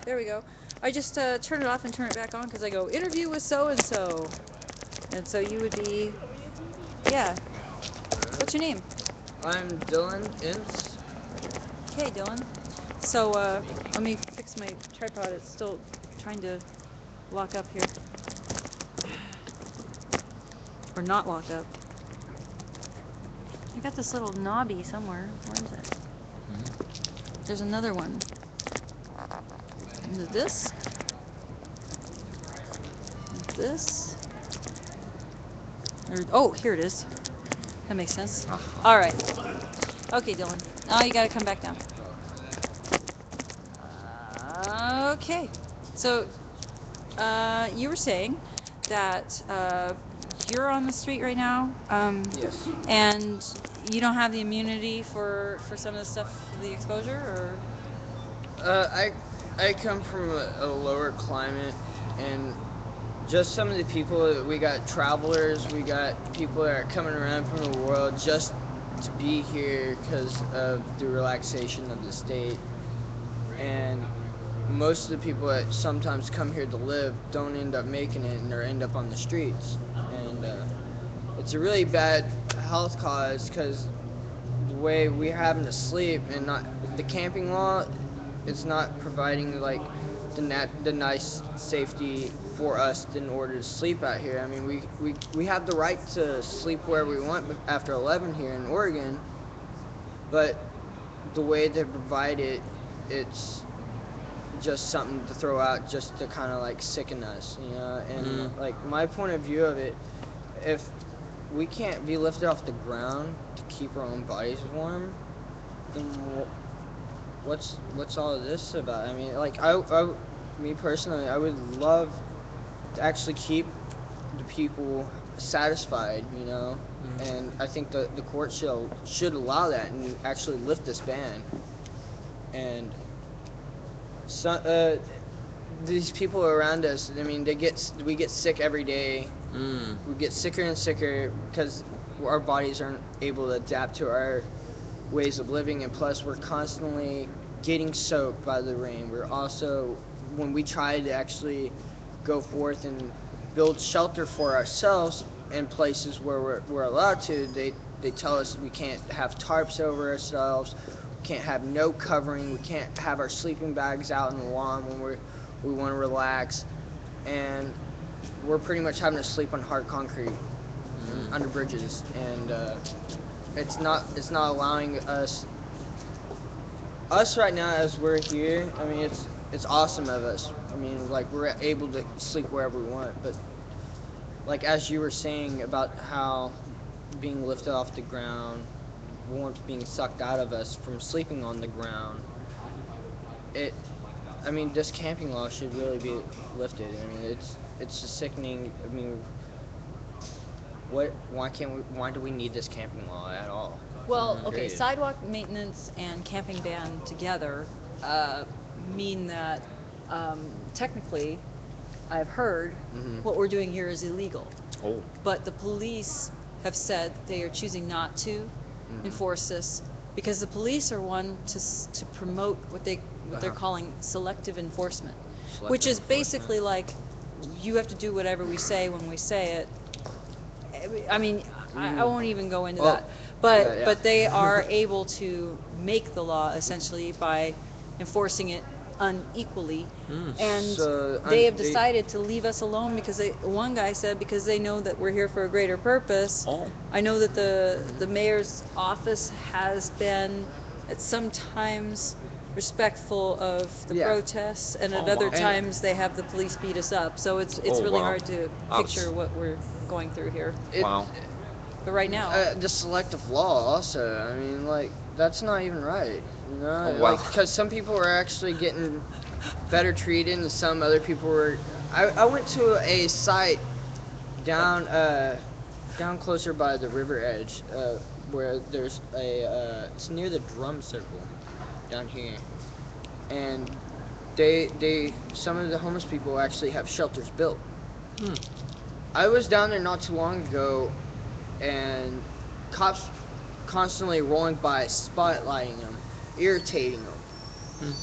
There we go. I just turn it off and turn it back on because I go interview with so and so, and so you would be, yeah. What's your name? I'm Dylan Ince. Okay, Dylan. So let me fix my tripod. It's still trying to lock up here, or not lock up. I got this little knobby somewhere. Where is it? There's another one. Is it this? This? Or, oh, here it is. That makes sense. All right. Okay, Dylan. Now you gotta come back down. Okay. So, you were saying that you're on the street right now, Yes. and you don't have the immunity for some of the stuff, the exposure, or Uh, I I come from a lower climate, and just some of the people we got travelers, we got people that are coming around from the world just to be here because of the relaxation of the state, and most of the people that sometimes come here to live don't end up making it and they end up on the streets, and it's a really bad health cause because the way we're having to sleep and not the camping law, it's not providing like the nice safety for us in order to sleep out here. I mean, we have the right to sleep where we want after 11 here in Oregon, but the way they provide it, it's just something to throw out just to kind of like sicken us, you know. And like my point of view of it, if we can't be lifted off the ground to keep our own bodies warm, then what's all of this about? I mean, like me personally, I would love to actually keep the people satisfied, you know. And I think the court should allow that and actually lift this ban. And so, these people around us, I mean, we get sick every day. We get sicker and sicker because our bodies aren't able to adapt to our ways of living, and plus we're constantly getting soaked by the rain. We're also, when we try to actually go forth and build shelter for ourselves in places where we're allowed to, they tell us we can't have tarps over ourselves, we can't have no covering, we can't have our sleeping bags out in the lawn when we want to relax, and we're pretty much having to sleep on hard concrete and under bridges, and it's not allowing us right now as we're here. I mean, it's awesome of us. I mean, like we're able to sleep wherever we want, but like as you were saying about how being lifted off the ground, warmth being sucked out of us from sleeping on the ground, it I mean, this camping law should really be lifted. I mean, it's just sickening. I mean, why do we need this camping law at all? well, okay, Period. sidewalk maintenance and camping ban together uh, mean that technically, I've heard what we're doing here is illegal. Oh. But the police have said they are choosing not to enforce this because the police are one to promote what they're calling selective enforcement, which is basically like you have to do whatever we say when we say it. I mean, I won't even go into that, but they are able to make the law essentially by enforcing it unequally, and So they have decided to leave us alone because one guy said because they know that we're here for a greater purpose. Oh. I know that the mayor's office has been at some times respectful of the protests, and at other wow. times they have the police beat us up. So it's Oh, really wow. hard to Ouch. picture what we're going through here. Wow. But right now, The selective law also. I mean, like that's not even right. You know, Oh, wow. like because some people are actually getting better treated, and some other people were. I went to a site down down closer by the river edge where there's it's near the drum circle down here, and they some of the homeless people actually have shelters built. I was down there not too long ago, and cops constantly rolling by, spotlighting them, irritating them, and